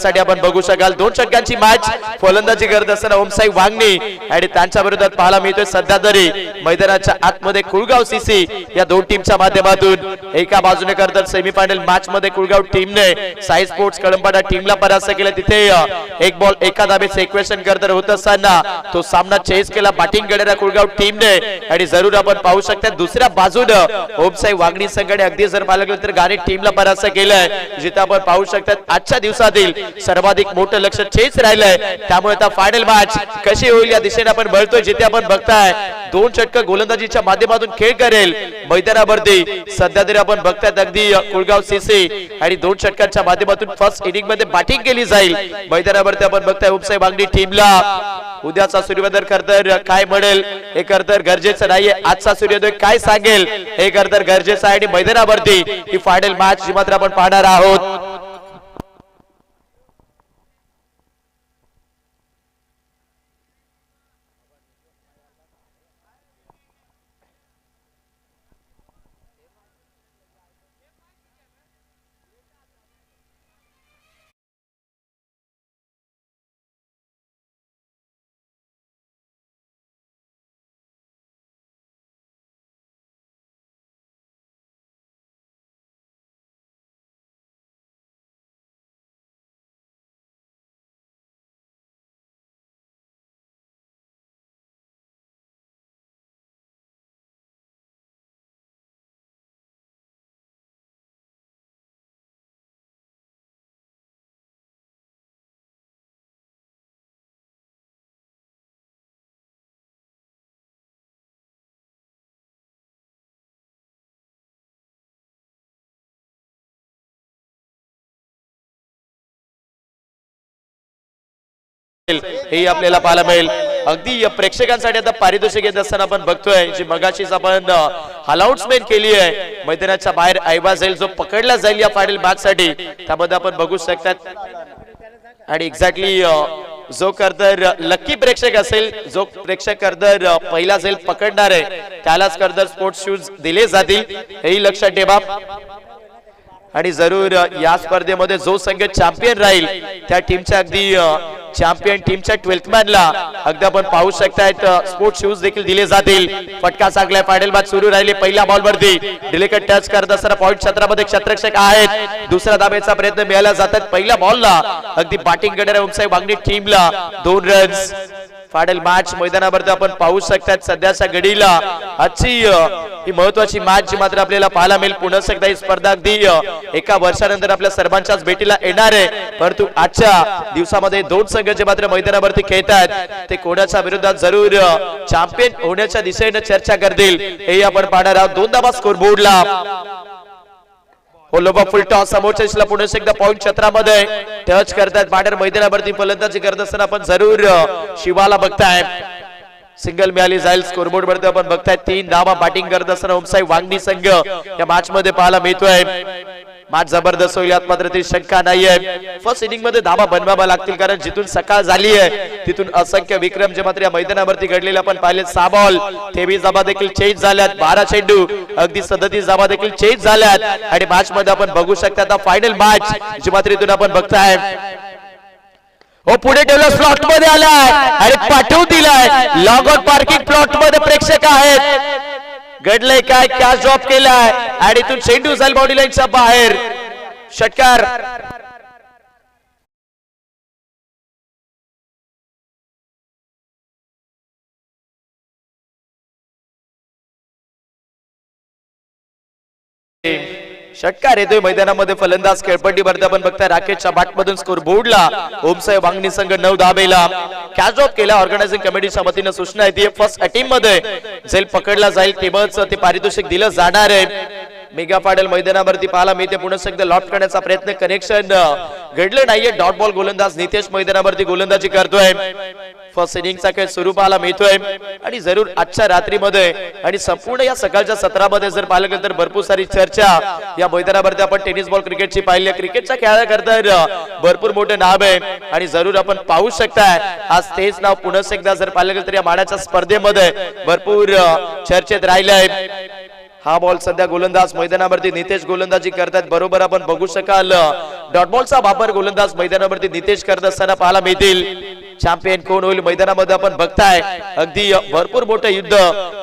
साठी आपण बघू शकाल 2 षटकांची मॅच फलंदाजी करत असताना ओमसाई वांगणी आणि त्यांच्या विरोधात पाहायला मिळतोय सध्या तरी मैदानाच्या आतमध्ये कुळगाव सीसी या दोन टीमच्या माध्यमातून एका बाजूने करतात सेमीफायनल मॅच मध्ये कुळगाव टीमने साई स्पोर्ट्स कळंबाडा टीमला परास्त केले। तिथे एक बॉल एका धाबेचे इक्वेशन करत होत असताना तो सामना चेस केला बॅटिंग करणाऱ्या कुळगाव टीमने आणि जरूर आपण पाहू शकता दुसऱ्या बाजूने ओमसाई वांगणी संघाने अगदी जर पाहिलं तर गाणे टीमला परास्त केलंय जिथे आपण पाहू शकता आजच्या दिवसातील सर्वाधिक मोठं लक्ष चेस राहिलंय। त्यामुळे आता फायनल मॅच कशी होईल या दिशेने आपण बघतोय जिथे आपण बघताय 2 षटक गोलंदाजीच्या माध्यमातून खेळ करेल मैदानावरती सध्या तरी आपण बघताय अगदी कुळगाव सीसी आणि 2 षटकांच्या माध्यमातून फर्स्ट इनिंग मध्ये बॅटिंग केली जाईल मैदानावरती आपण बघताय ओमसाई वांगणी टीमला उद्याचा सूर्योदय खरतर काय म्हणेल हे खरतर गरजेचं नाहीये आजचा सूर्योदय काय सांगेल हे खरतर गरजेचं आहे आणि मैदानावरती ही फायनल मॅच जी मात्र आपण पाहणार आहोत। हे आपल्याला पाहायला मिळेल अगदी प्रेक्षकांसाठी आता पारितोषिक येत असताना आपण बघतोय जी मगाशीच आपण अनाउन्समेंट केली आहे मैदानाच्या बाहेर आयवा जाईल जो पकडला जाईल या फायनल मॅच साठी त्यामध्ये आपण बघू शकतात आणि एक्झॅक्टली जो करतर लकी प्रेक्षक असेल जो प्रेक्षक करतर पहिला जाईल पकडणार आहे त्यालाच करतर स्पोर्ट्स शूज दिले जातील हेही लक्षात ठेवा आणि जरूर या स्पर्धेमध्ये जो संघ चॅम्पियन राहील त्या टीमच्या अगदी चॅम्पियन टीमच्या 12th मॅनला अगदी आपण पाहू शकतायत स्पोर्ट्स शूज देखील दिले जातील। फटका लागलाय फायनल मॅच सुरू राहिली पहिल्या बॉल वरती डिलिकेट टच करत असताना पॉइंट क्षेत्रामध्ये क्षेत्ररक्षक आहेत दुसरा धाब्याचा प्रयत्न मिळाला जातात पहिल्या बॉलला अगदी बॅटिंग करणाऱ्या ओमसाई वांगणी टीमला 2 रन्स। फायनल मॅच मैदानावरती आपण पाहू शकतात सध्याच्या घडीला आजची ही महत्वाची मॅच जी मात्र आपल्याला पाहायला मिळेल पुन्हा एकदा ही स्पर्धा अगदी एका वर्षानंतर आपल्या सर्वांच्याच भेटीला येणार आहे परंतु आजच्या दिवसामध्ये 2 संघ जे मात्र मैदानावरती खेळतात ते कोणाच्या विरोधात जरूर चॅम्पियन होण्याच्या दिशेने चर्चा करतील हे आपण पाहणार आहोत। 2 धाबा स्कोर बोर्डला ओलोबा फुल टॉस समोरच्या दिशेला पुन्हा एकदा पॉइंट क्षेत्रामध्ये टच करतात बॅटर मैदानावरती फलंदाजी करत असताना आपण जरूर शिवाला बघताय सिंगल मिळाली जाईल स्कोरबोर्ड वरती आपण बघताय 3 धावा बॅटिंग करत असताना ओमसाई वांगणी संघ या मॅच मध्ये पाहायला मिळतोय। मॅच जबरदस्त होईल यात मात्र ती शंका नाहीये फर्स्ट इनिंग मध्ये धावा बनवावा लागतील कारण जिथून सकाळ झाली आहे तिथून असंख्य विक्रम जे मात्र या मैदानावरती घडलेले आपण पाहिले 6 बॉल 23 धावा देखील चेंज झाल्यात 12 चेंडू अगदी 37 धावा देखील चेंज झाल्यात आणि मॅच मध्ये आपण बघू शकता आता फायनल मॅच जी मात्र इथून आपण बघताय हो पुढे ठेवला स्लॉट मध्ये आलाय आणि पाठवून दिलाय लॉग आउट पार्किंग प्लॉट मध्ये प्रेक्षक आहेत घडलंय काय कॅच ड्रॉप केलाय आणि इथून चेंडू जाईल बाउंड्री लाईनच्या बाहेर षटकार षटकार येतोय मैदानामध्ये फलंदाज खेळपट्टी वरती आपण बघताय राकेशच्या बॅट मधून स्कोर बोर्डला ओमसाई वांगणी संघ 9 धावेला कॅच ड्रॉप केला ऑर्गनायझिंग कमिटीच्या वतीने सूचना येते फर्स्ट अटेम्प्ट मध्ये जेल पकडला जाईल तेव्हाच ते पारितोषिक दिलं जाणार आहे। मेगा फायनल मैदानावरती पाहायला मिळते पुन्हा एकदा लॉट करण्याचा प्रयत्न कनेक्शन घडलं नाहीये डॉट बॉल गोलंदाज नितेश मैदानावरती गोलंदाजी करतोय फर्स्ट इनिंगचा खेळ सुरू पाहायला मिळतोय आणि जरूर आजच्या रात्रीमध्ये आणि संपूर्ण या सकाळच्या सत्रामध्ये जर पाहिलं गेलं तर भरपूर सारी चर्चा या मैदानावरती आपण टेनिस बॉल क्रिकेटची पाहिली क्रिकेटच्या खेळाकरता भरपूर मोठं नाव आहे आणि जरूर आपण पाहू शकताय आज तेच नाव पुन्हा एकदा जर पाहिलं गेलं तर या मानाच्या स्पर्धेमध्ये भरपूर चर्चेत राहिलंय हा बॉल सध्या गोलंदाज मैदानावरती नितेश गोलंदाजी करतात, बरोबर आपण बघू शकाल डॉट बॉलचा वापर गोलंदाज मैदानावरती नितेश करत असताना पाहायला मिळतील. चॅम्पियन कोण होईल मैदानामध्ये आपण बघताय, अगदी भरपूर मोठं युद्ध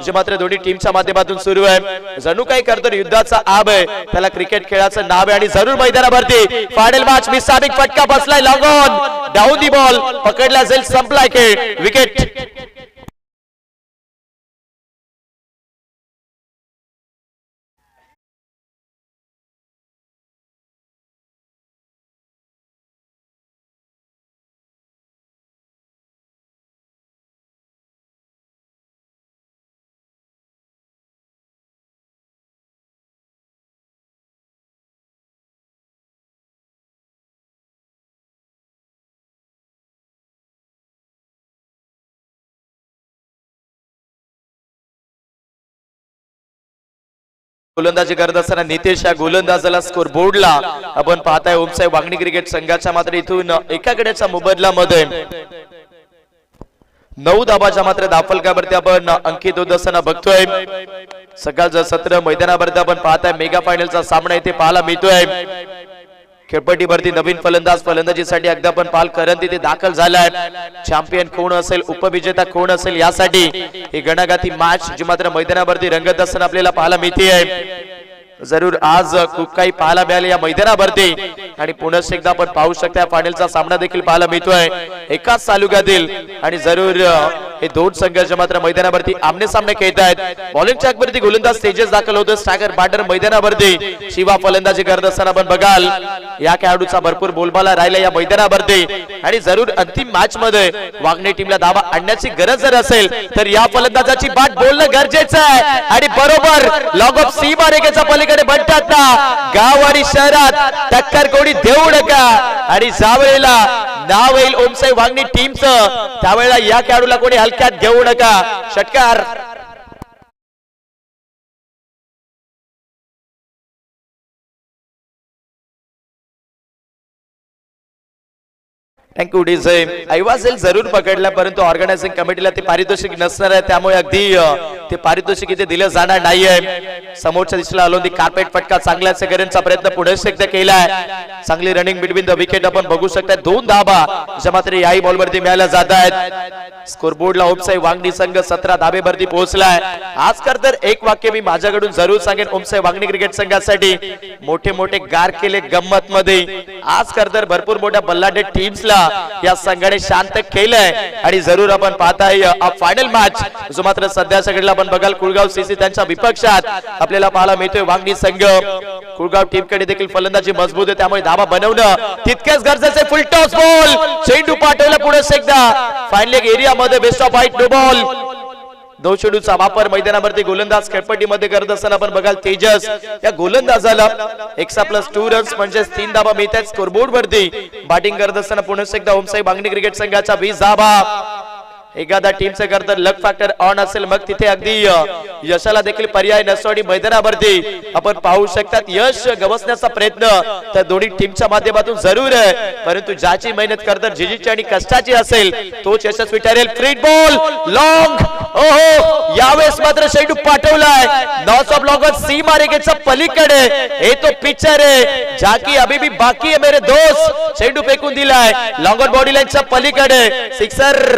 जे मात्र दोन्ही टीमच्या माध्यमातून सुरू आहे. जणू काही करतो युद्धाचा आब आहे, त्याला क्रिकेट खेळाचं नाव आहे आणि जरूर मैदानावरती फायनल मॅच मिसाबिक फटका बसलाय, long on down the ball पकडला जाईल, संपलाय खेळ, विकेट. गोलंदाजी करत असताना नितेश या गोलंदाजाला स्कोर बोर्डला आपण पाहताय ओमसाहेब वागणी क्रिकेट संघाच्या मात्र इथून एका गड्याच्या मोबदल्यामध्ये 9 धाबाच्या मात्र दाफलकावरती आपण अंकित होत असताना बघतोय. सकाळचं सत्र मैदानावरती आपण पाहताय, मेगा फायनलचा सामना इथे पाहायला मिळतोय. खेळपट्टीवरती नवीन फलंदाजीसाठी अगदी आपण पाल करत तिथे दाखल झालाय. चॅम्पियन कोण असेल, उपविजेता कोण असेल यासाठी ही गणागाती मॅच जी मात्र मैदानावरती रंगत असताना आपल्याला पाहायला मिळते. जरूर आज खूप काही पाहायला मिळाले या मैदानावरती आणि पुन्हा एकदा आपण पाहू शकता फायनलचा सामना देखील पाहायला मिळतोय एकाच तालुक्यातील आणि जरूर हे दोन संघ मात्र मैदानावरती आमने सामने खेळत आहेत. बॉलिंग ट्रॅकवरती गोलंदाज तेजस दाखल होतो, स्ट्रायकर बॅटर मैदानावरती शिवा फलंदाजी करत असताना आपण बघाल या खेळाडूचा भरपूर बोलबाला राहिला या मैदानावरती आणि जरूर अंतिम मॅच मध्ये वागणे टीमला दावा आणण्याची गरज जर असेल तर या फलंदाजाची बाट बोलणं गरजेचं आहे आणि बरोबर लॉग ऑफ सीमा रेखेच्या पलीकडे म्हणतात ना, गाव आणि शहरात टक्कर कोणी देऊ नका आणि ज्यावेळेला नाव येईल ओमसाहेब वागणी टीमचं त्यावेळेला या खेळाडूला कोणी हलक्यात घेऊ नका. षटकार थँक्यू डीजे. ऐवाजेल जरूर पकडला परंतु ऑर्गनायझिंग कमिटीला ते पारितोषिक नसणार आहे, त्यामुळे अगदी ते पारितोषिक इथे दिलं जाणार नाहीये. समोरच्या दिशेला अलोंदी कार्पेट फटका चांगल्या सेकंडचा प्रयत्न पुढे एकदा केलाय. चांगली रनिंग बिटवीन द विकेट आपण बघू शकता. 2 धाबा ज्या मात्र याही बॉलवरती मिळाल्या जात आहेत. स्कोरबोर्डला ओमसाहेब वागणी संघ 17 धाबेवरती पोहोचलाय. आजकर तर एक वाक्य मी माझ्याकडून जरूर सांगेन ओमसाहेब वागणी क्रिकेट संघासाठी, मोठे मोठे गार केले गंमत मध्ये. आजकर तर भरपूर मोठ्या बल्लाढ्य टीम्सला या संघाने शांत केलंय आणि जरूर आपण पाहताय फायनल मॅच जो मात्र सध्या सगळ्याला आपण बघाल कुळगाव सीसी त्यांच्या विपक्षात आपल्याला पाहायला मिळतोय. वागणी संघ कुळगाव टीमकडे देखील फलंदाजी मजबूत आहे, त्यामुळे धाबा बनवणं तितकेच गरजेचे. फुल टॉस बॉल, चेंडू पाठवला पुढे एकदा फायनल एरिया मध्ये, best of height no ball. 2 चेंडूचा वापर मैदानावरती गोलंदाज खेळपट्टीमध्ये करत असताना आपण बघाल तेजस या गोलंदाजाला +2 रन्स म्हणजे 3 धाबा मिळतात. स्कोरबोर्ड वरती बॅटिंग करत असताना पुन्हा एकदा ओमसाहेब वागणी क्रिकेट संघाचा 20 धाबा. एखादा टीमचे करता लक फॅक्टर ऑन असेल मग तिथे अगदी यशाला देखील पर्याय नसतो आणि मैदानावरती आपण पाहू शकतात यश गवसण्याचा प्रयत्न त्या दोन्ही टीमच्या माध्यमातून जरूर आहे, परंतु ज्याची मेहनत करतात जिजीची आणि कष्टाची असेल तोच यशस्वी ठरेल. फ्री बॉल लॉंग, ओहो यावेळेस मात्र चेंडू पाठवलाय नॉस ऑफ लॉंग सीमा रेखेच्या पलीकडे. हे तो पिक्चर आहे जाकी अभी भी बाकी है मेरे दोस्त. चेंडू फेकून दिलाय लॉंग ऑन बॉडी लाईनच्या पलीकडे, सिक्सर.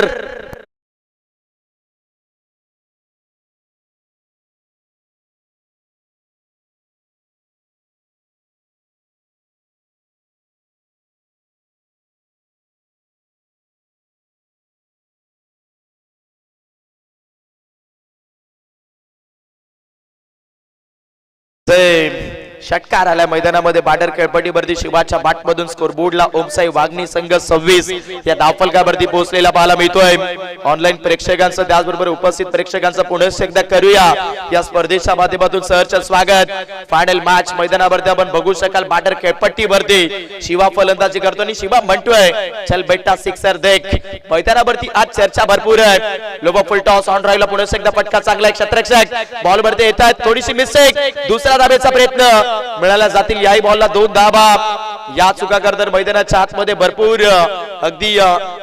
षटकार आला मैदानामध्ये. बॅटर खेळपट्टीवरती शिवाच्या बॅटमधून स्कोरबोर्डला ओमसाहेब वागणी संघ 26 या धावफलकावरती पोहोचलेला पाहायला मिळतोय. ऑनलाईन प्रेक्षकांचं त्याचबरोबर उपस्थित प्रेक्षकांचं पुन्हा एकदा करूया या स्पर्धेच्या माध्यमातून सहर्ष स्वागत. फायनल मॅच मैदानावरती आपण बघू शकाल. बॅटर खेळपट्टीवरती शिवा फलंदाजी करतो आणि शिवा म्हणतोय चल बेटा सिक्सर देख. मैदानावरती आज चर्चा भरपूर आहे. लोबो फुल टॉस ऑन राहिला पुन्हा एकदा फटका चांगला एक क्षेत्ररक्षक बॉल वरती येतात, थोडीशी मिस्टेक. दुसरा धाबेचा प्रयत्न मिळाल्या जातील। याही बॉलला 2 धावा। या चुका करतर मैदानाच्या आतमध्ये भरपूर अगदी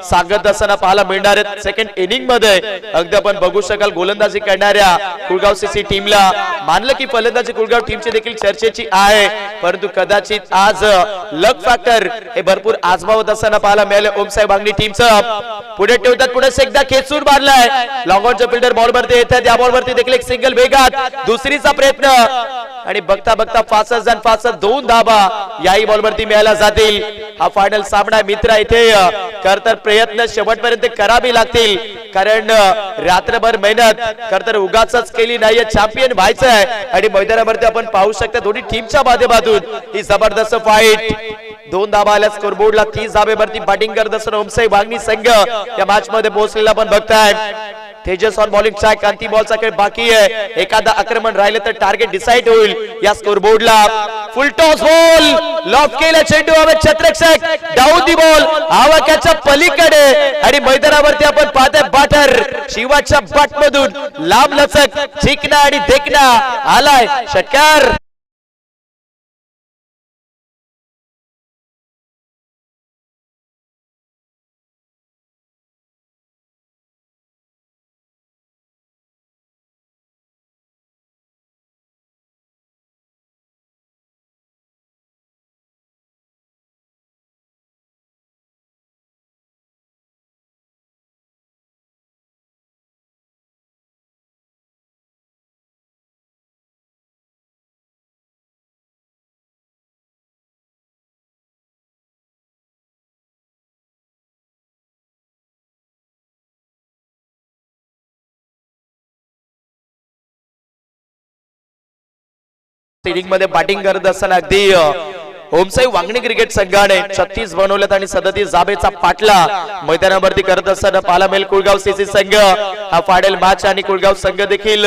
सांगत असताना पाहायला मिळणार आहेत। सेकंड इनिंग मध्ये अगदी आपण बघू शकाल गोलंदाजी करणाऱ्या कुळगाव सीसी टीमला मानलं की फलंदाजी कुळगाव टीमची देखील चर्चेची आहे, परंतु कदाचित आज लक फॅक्टर हे भरपूर आजमावत असताना पाहायला मिळाले ओमसाहेब वांगणी टीमचं। पुढे ठेवतात, पुढे एकदा खेचून मारलाय लॉंगॉनच्या फिल्डर बॉलवरती येतात। या बॉलवरती देखील एक सिंगल वेगात दुसरीचा प्रयत्न आणि बघता बघता 5 2 धावा याही बॉलवरती मिळायला जातील। हा फायनल सामना मित्र इथे करतर प्रयत्न शेवटपर्यंत करावी लागतील, कारण रात्रभर मेहनत करतर उगाचच केली नाहीये, चॅम्पियन व्हायचं आहे। आणि मैदानावरती आपण पाहू शकता दोन्ही टीमच्या माध्यमातून ही जबरदस्त फाईट। 2 धावा आल्या स्कोरबोर्डला। 30 धावेवरती बॅटिंग करत असताना ओमसाहेब वांगणी संघ या मॅच मध्ये पोहोचलेला आपण बघताय। तेजस ऑन बॉलिंग ट्रॅक, अंतिम बॉलचा खेळ बाकी आहे। एखादा आक्रमण राहिलं तर टार्गेट डिसाइड होईल या स्कोरबोर्डला। फुल टॉस बॉल लॉफ केला, चेंडू हवेत, क्षेत्ररक्षक डाऊन दी बॉल आवाक्याच्या पलीकडे आणि मैदानावरती आपण पाहतोय बॅटर शिवाच्या बॅट मधून लांब लचक चिकना आणि देखना आलाय षटकार। इनिंग मध्ये बॅटिंग करत असताना अगदी ओमसाहेब वांगणी क्रिकेट संघाने 36 बनवलेत आणि 37 धावेचा पाठला मैदानावरती करत असताना पाहायला मिळेल कुळगाव सीसी संघ। हा फायनल मॅच आणि कुळगाव संघ देखील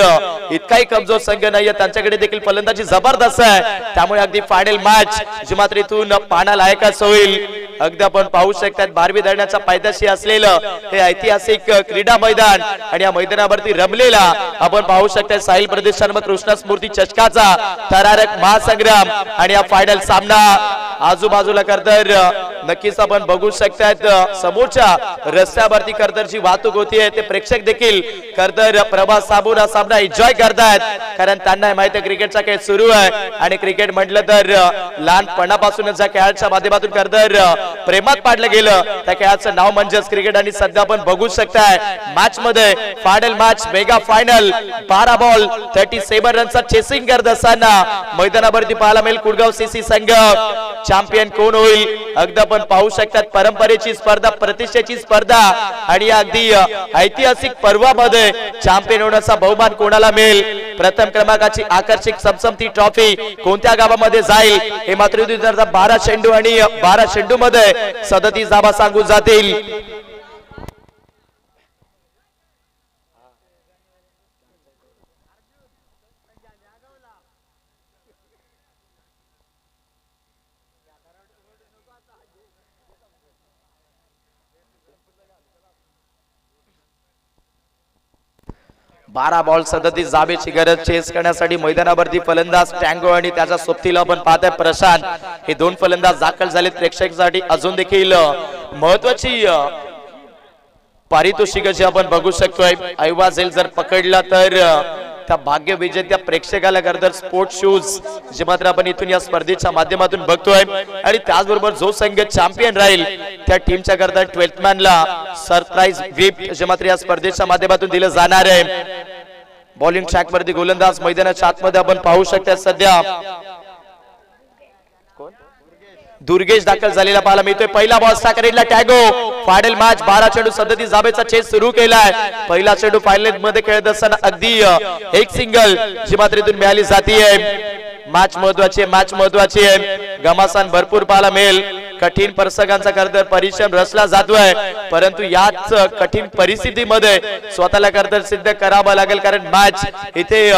इतकाही कमजोर संघ नाहीये, त्यांच्याकडे देखील फलंदाजी जबरदस्त आहे, त्यामुळे अगदी फायनल मॅच जी मात्र इथून पाहण्यालायकच होईल। अगदी आपण पाहू शकतात 12वी धरण्याच्या पायथ्याशी असलेलं हे ऐतिहासिक क्रीडा मैदान आणि या मैदानावरती रमलेला आपण पाहू शकता साहिल प्रतिष्ठान व कृष्ण स्मृती चषकाचा थरारक महासंग्राम आणि हा फायनल सामना। आजूबाजूला करतर नक्कीच आपण बघू शकतात समोरच्या रस्त्यावरती करतरची वाहतूक होतीये, ते प्रेक्षक देखील करतर प्रभास साबून हा सामना एन्जॉय करतायत, कारण त्यांना माहिती आहे क्रिकेटचा खेळ सुरू आहे आणि क्रिकेट म्हटलं तर लहानपणापासूनच ज्या खेळाच्या माध्यमातून करतर प्रेमात पाडलं गेलं त्या खेळाचं नाव म्हणजेच क्रिकेट। आणि सध्या आपण बघू शकताय मॅच मध्ये final match mega final 12 ball 37 रनचा चेसिंग करत असताना मैदानावरती पाहायला मिळेल कुळगाव सीसी संघ। चॅम्पियन कोण होईल अगदी आपण पाहू शकतात, परंपरेची स्पर्धा, प्रतिष्ठेची स्पर्धा आणि अगदी ऐतिहासिक पर्वामध्ये चॅम्पियन होण्याचा बहुमान कोणाला मिळेल। प्रथम क्रमांकाची आकर्षक समसमती ट्रॉफी कोणत्या गावामध्ये जाईल हे मात्र 12 चेंडू आणि 12 चेंडू मध्ये 37 धावा सांगून जातील। बारा बॉल 37 धावेची गरज चेस करण्यासाठी मैदानावरती फलंदाज टँगो आणि त्याच्या सोबतीला आपण पाहतोय प्रशांत, हे 2 फलंदाज दाखल झालेत प्रेक्षकांसाठी। अजून देखील महत्वाची पारितोषिक जे आपण बघू शकतोय, ऐवाज जर पकडला तर त्या भाग्य विजेत्या प्रेक्षकाला करतर स्पोर्ट शूज जे मात्र आपण इथून या स्पर्धेच्या माध्यमातून बघतोय आणि त्याचबरोबर जो संघ चॅम्पियन राहील त्या टीमच्या करता 12th मॅनला सरप्राईज गिफ्ट जे मात्र या स्पर्धेच्या माध्यमातून दिलं जाणार आहे। बॉलिंग ट्रॅक वरती गोलंदाज मैदानाच्या आतमध्ये आपण पाहू शकता सध्या दुर्गेश दाखल झालेला पाहायला मिळतोय। पहिला बॉल साकरेला टॅगो, फायनल मॅच 12 चेंडू 37 धावेचा चेस सुरू केलाय। पहिला चेंडू फायनल मध्ये खेळत असताना अगदी एक सिंगल जी मात्र इथून मिळाली जातीये। मॅच महत्वाची आहे, घमासान भरपूर पाहायला मिळेल, कठीण प्रसंगांचा करतर परिश्रम रचला जातोय, परंतु याच कठीण परिस्थितीमध्ये स्वतःला करतर सिद्ध करावं लागेल, कारण मॅच इथे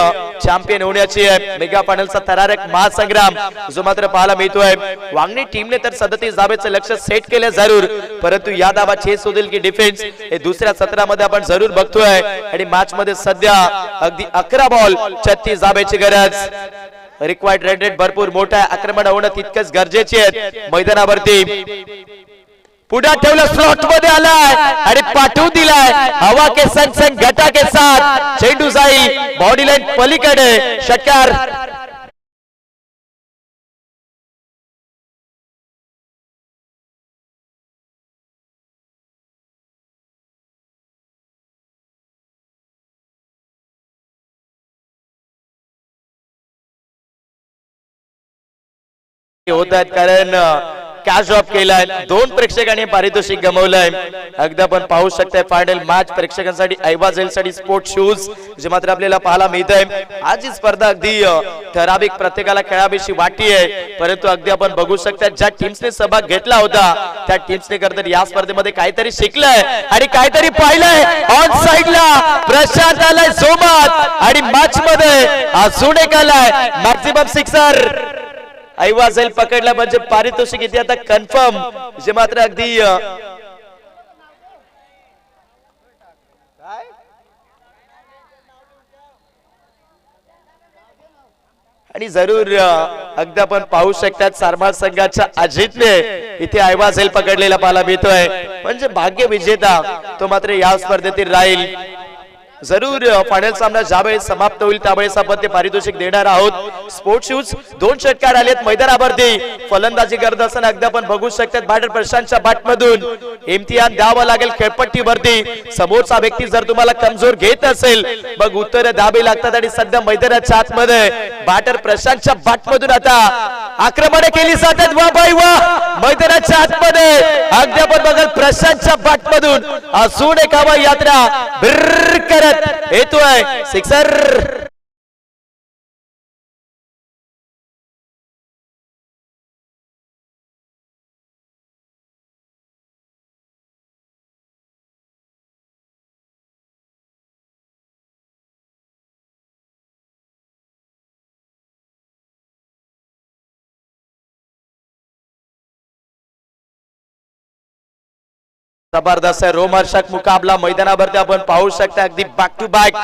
चॅम्पियन होण्याची आहे। मेगा फायनलचा थरारक महासंग्राम जो मात्र पाहायला मिळतोय। वांगणी टीमने तर 37 धावेचं लक्ष्य सेट केले जरूर, परंतु या धावा चेस होतील की डिफेन्स हे दुसऱ्या सत्रामध्ये आपण जरूर बघतोय। आणि मॅच मध्ये सध्या अगदी 11 बॉल 36 धावेची गरज। रिक्वायर्ड रन रेट भरपूर मोठा आहे, आक्रमण होणं तितकंच गरजेचे आहेत मैदानावरती. पुढे ठेवलं, स्लॉट मध्ये आलाय आणि पाठवून दिलाय हवा के संग संग घटा के साथ. चेंडू जाईल बॉडी लाईन पलीकडे, षटकार. होत आहेत कारण कॅच ड्रॉप केलाय, 2 प्रेक्षकांनी पारितोषिक गमावलंय. अगदी आपण पाहू शकताय फायनल मॅच प्रेक्षकांसाठी ऐवाझेल साठी स्पोर्ट शूज जे मात्र आपल्याला पाहायला मिळत आहे. आज ही स्पर्धा अगदी ठराविक प्रत्येकाला खेळाविषयी वाटी आहे, परंतु अगदी आपण बघू शकता ज्या टीम्सने सहभाग घेतला होता त्या टीम्सने खरं तर या स्पर्धेमध्ये काहीतरी शिकलंय आणि काहीतरी पाहिलंय. ऑन साइडला प्रशांत आलाय जोमात आणि मॅच मध्ये अजून एक आलाय मॅक्सिमम सिक्सर. ऐवाझेल पकडला म्हणजे पारितोषिक इथे आता कन्फर्म, जे मात्र अगदी आणि जरूर अगदी आपण पाहू शकतात सारमाळ संघाच्या अजितने इथे ऐवाझेल पकडलेला पाहायला मिळतोय, म्हणजे भाग्य विजेता तो मात्र या स्पर्धेतील राहील. जरूर फायनल सामना ज्यावेळेस समाप्त होईल त्यावेळेस आपण ते पारितोषिक देणार आहोत. स्पोर्ट शूज 2 षटकार आलेत मैदानावरती. फलंदाजी करत असताना अगदी आपण बघू शकतात बॅटर प्रशांतच्या बॅटमधून इम्तिहान द्यावं लागेल खेळपट्टीवरती. समोरचा व्यक्ती जर तुम्हाला कमजोर घेत असेल मग उत्तर द्यावी लागतात आणि सध्या मैदानाच्या आतमध्ये बॅटर प्रशांतच्या बॅटमधून आता आक्रमण केली जातात. वा बाई वा, मैदानाच्या आतमध्ये अगदी आपण बघाल प्रशांतच्या बॅटमधून अजून एक हवा यात्रा करत येतोय सिक्सर. जबरदस्त रोमहर्षक मुकाबला मैदानावरती आपण पाहू शकता. अगदी बॅक टू बॅक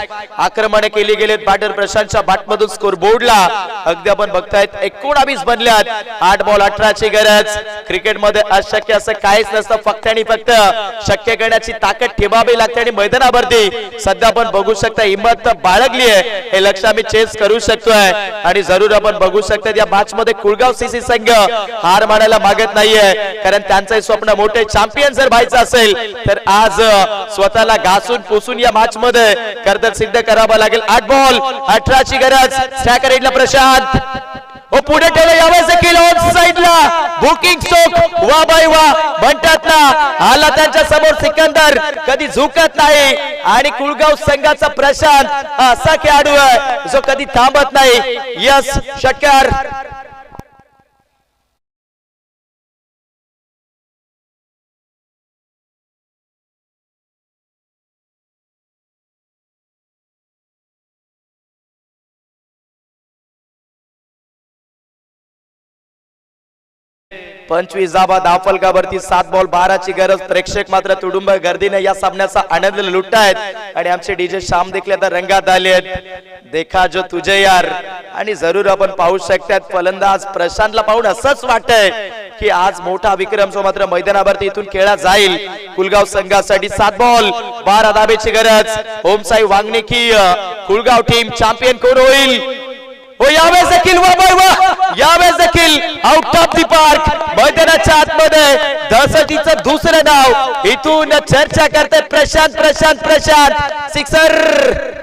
आक्रमण केली गेलेत बॅटर प्रशांतच्या बॅटमधून. स्कोर बोर्डला अगदी आपण बघतायत 19 बनल्यात. 8 बॉल 18 ची गरज. क्रिकेटमध्ये अशक्य असं काहीच नसतं, फक्त आणि फक्त शक्य करण्याची ताकद ठेवावी लागते आणि मैदानावरती सध्या आपण बघू शकता हिंमत बाळगली आहे, हे लक्ष आम्ही चेस करू शकतोय. आणि जरूर आपण बघू शकता या मॅच मध्ये कुळगाव सीसी संघ हार मानायला मागत नाहीये, कारण त्यांचं स्वप्न मोठे चॅम्पियन जर व्हायचं असेल तर आज स्वतःला घासून पुसून या मॅच मध्ये कर्तव्य सिद्ध करावं लागेल. 8 बॉल 18 ची गरज. स्ट्रायकर एंडला प्रशांत ओ पुढे ठेवलं यावेळेस देखील ऑन साइडला बुकिंग स्टोक. वा बाई वा म्हणतात ना, आला त्यांच्या समोर सिकंदर, कधी झुकत नाही. आणि कुळगाव संघाचा प्रशांत असा खेळाडू आहे जो कधी थांबत नाही. यस षटकार. पंचवीस धावा धावफलकावरती. 7 बॉल 12 ची गरज. प्रेक्षक मात्र तुडुंब गर्दीने या सामन्याचा आनंद लुटतायत आणि आमचे डीजे श्याम देखील आता रंगात आले आहेत. देखा जो तुझे यार. आणि जरूर आपण पाहू शकतात फलंदाज प्रशांतला पाहून असंच वाटतंय की आज मोठा विक्रम जो मात्र मैदानावरती इथून खेळला जाईल कुलगाव संघासाठी. 7 बॉल 12 धावेची गरज. ओमसाई वांगणे की कुलगाव टीम चॅम्पियन कोण होईल? हो यावेळेस देखील वा बाय वा, यावेळेस देखील आउट ऑफ दी पार्क. मैदानाच्या आतमध्ये दहशतीचं दुसरं नाव इथून चर्चा करते Prashant Prashant Prashant. Sixer.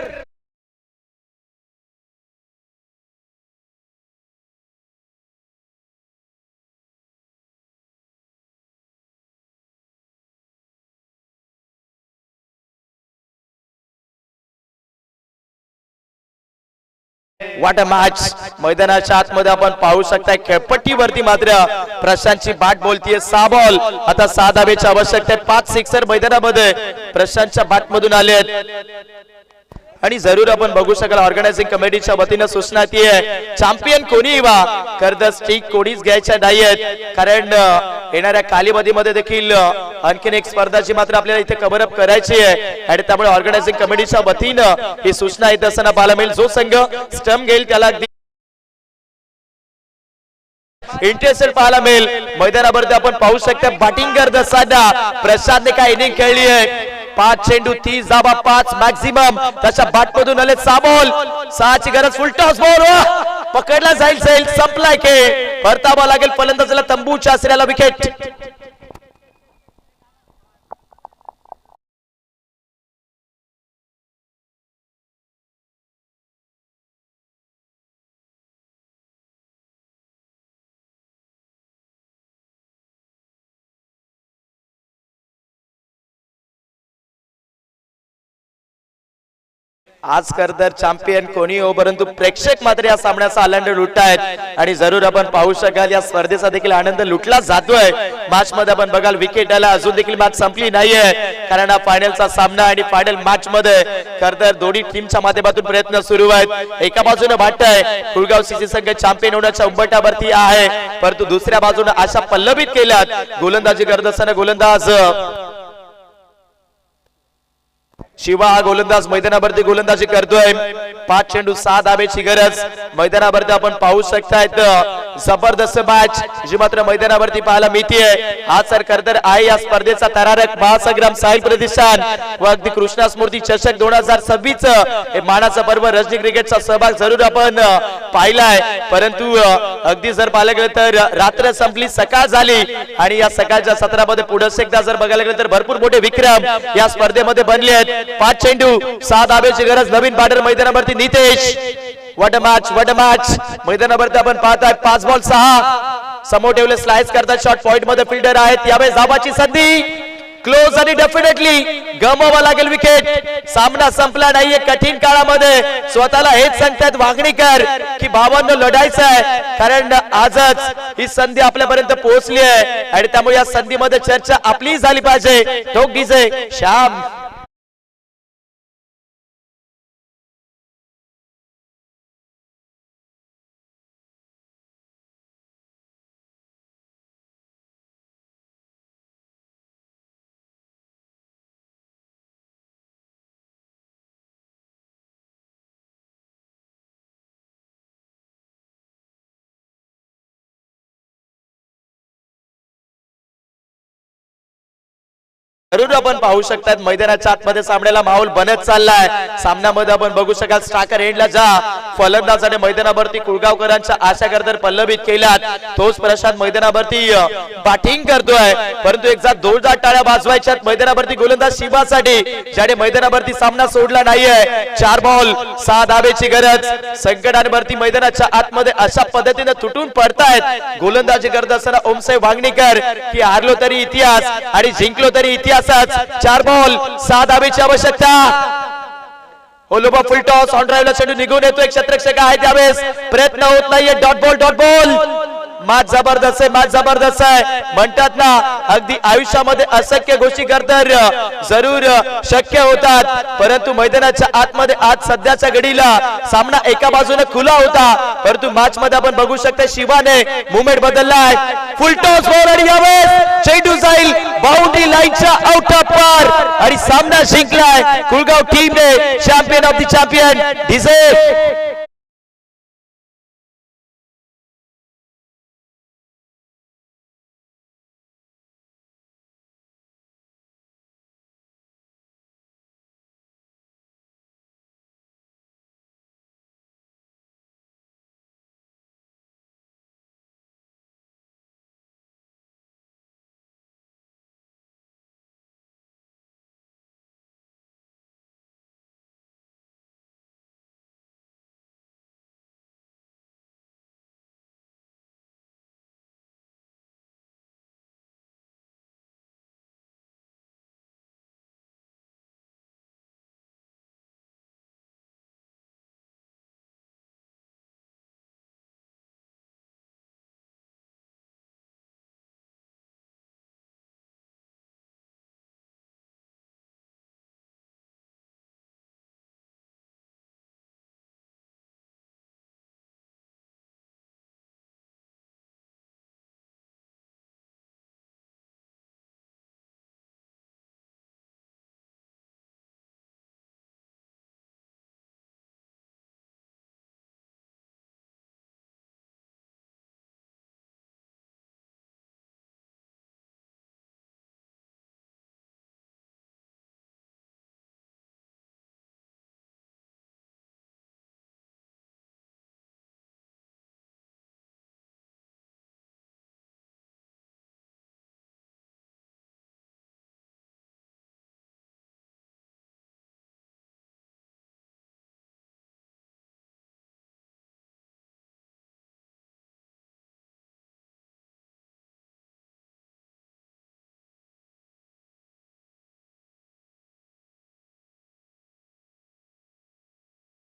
What a match. मैदानाच्या आतमध्ये आपण पाहू शकता खेळपट्टीवरती मात्र प्रशांतची बाट बोलतीये. 6 बॉल आता 6 धावेची आवश्यकता आहे. 5 सिक्सर मैदानामध्ये प्रशांतच्या बाट मधून आले आहेत. आणि जरूर आपण बघू शकाल ऑर्गनायझिंग कमिटीच्या वतीने सूचना ती आहे चॅम्पियन कोणी वा कर्ज स्टिक कोणीच घ्यायच्या नाहीयेत, कारण येणाऱ्या कालावधीमध्ये देखील आणखीन एक स्पर्धा जी मात्र आपल्याला इथे कव्हर अप करायची आहे आणि त्यामुळे ऑर्गनायझिंग कमिटीच्या वतीने ही सूचना येत असताना पाहायला मिळेल. जो संघ स्टंप घेईल त्याला इंटरेस्टेड पाहायला मिळेल मैदानावरती. आपण पाहू शकता बॅटिंग करत असताना प्रशांतने काय इनिंग खेळली आहे. 5 चेंडू 30 धावा 5 मॅक्झिमम. त्याच्या बॅट मधून आले 6 बॉल 6ची गरज. फुल टॉस बॉल पकडला जाईल संपलाय खेळ. परतावा लागेल फलंदाजाला तंबूच्या आसऱ्याला विकेट. आज तर चॅम्पियन कोणी हो परंतु प्रेक्षक मात्र या सामन्याचा आनंद लुटतायत आणि जरूर आपण पाहू शकाल या स्पर्धेचा देखील आनंद लुटला जातोय. मॅच मध्ये आपण बघाल विकेट आला अजून देखील मॅच संपली नाहीये कारण हा फायनलचा सामना आणि फायनल मॅच मध्ये खरतर दोन्ही टीमच्या माध्यमातून प्रयत्न सुरू आहेत. एका बाजूने वाटतंय कुळगाव सीसी संघ चॅम्पियन होण्याच्या उंबरठ्यावरती आहे परंतु दुसऱ्या बाजूने आशा पल्लवित केल्यात. गोलंदाजी करत असताना गोलंदाज शिवा हा गोलंदाज मैदानावरती गोलंदाजी करतोय. 5 चेंडू 6 धावेची गरज. मैदानावरती आपण पाहू शकतायत जबरदस्त मॅच जी मात्र मैदानावरती पाहायला मिळतीये. हा सर खरतर आहे या स्पर्धेचा थरारक महासंग्राम साहिल प्रतिष्ठान व अगदी कृष्णा स्मृती चषक 2026 हे मानाचा पर्व रणजी क्रिकेटचा सहभाग जरूर आपण पाहिलाय परंतु अगदी जर पाहिलं गेलं तर रात्र संपली सकाळ झाली आणि या सकाळच्या सत्रामध्ये पुढे एकदा जर बघायला गेलं तर भरपूर मोठे विक्रम या स्पर्धेमध्ये बनले आहेत. 5 चेंडू 6 धावेची गरज. नवीन बॅटर मैदानावरती नितेश. व्हाट अ मॅच मैदानावरती आपण पाहताय 5 बॉल 6 समोर ठेवले स्लाइस करतात. शॉट पॉइंट मध्ये फिल्डर आहेत. यावेळेस धावाची संधी क्लोज आणि डेफिनेटली गमवावा लागेल विकेट. सामना संपला नाहीये. कठीण काळामध्ये स्वतःला हेच सांगतात वागणीकर की भावांनो लढायचं आहे कारण आजच ही संधी आपल्यापर्यंत पोहोचली आहे आणि त्यामुळे या संधीमध्ये चर्चा आपली झाली पाहिजे. ठोक डीजे श्याम. जरूर आपण पाहू शकतात मैदानाच्या आतमध्ये सामन्याला माहोल बनत चाललाय. सामन्यामध्ये आपण बघू शकाल स्ट्रायकर एंडला जा फलंदाजाने मैदानावरती कुळगावकरांच्या आशा करतर पल्लवित केल्यात. तोच प्रशांत मैदानावरती बॅटिंग करतोय परंतु एकदा जोरदार टाळ्या वाजवायच्यात मैदानावरती गोलंदाज शिवासाठी ज्याने मैदानावरती सामना सोडला नाहीये. 4 बॉल 6 धावेची गरज. संकटांवरती मैदानाच्या आतमध्ये अशा पद्धतीने तुटून पडतायत गोलंदाजी करत असताना ओमसाहेब वांगणीकर की हारलो तरी इतिहास आणि जिंकलो तरी इतिहास. 4 बॉल 6 धावेची आवश्यकता. ओलोबा फुल टॉस ऑन ड्राईव्हला चेंडू निघून येतो. एक क्षेत्ररक्षक आहे त्यावेळेस प्रयत्न होत नाहीये. डॉट बॉल मॅच जबरदस्त आहे म्हणतात ना अगदी आयुष्यामध्ये अशक्य गोष्टी करतर जरूर शक्य होतात परंतु मैदानाच्या आतमध्ये आज सध्याच्या घडीला सामना एका बाजूने खुला होता परंतु मॅच मध्ये आपण बघू शकता शिवाने मुवमेंट बदललाय. फुल टॉस बॉल आणि यावेळेस चेंडू जाईल बाउंड्री लाईनच्या आउट ऑफ पार आणि सामना जिंकलाय कुळगाव टीमने. Champion of the champion deserve.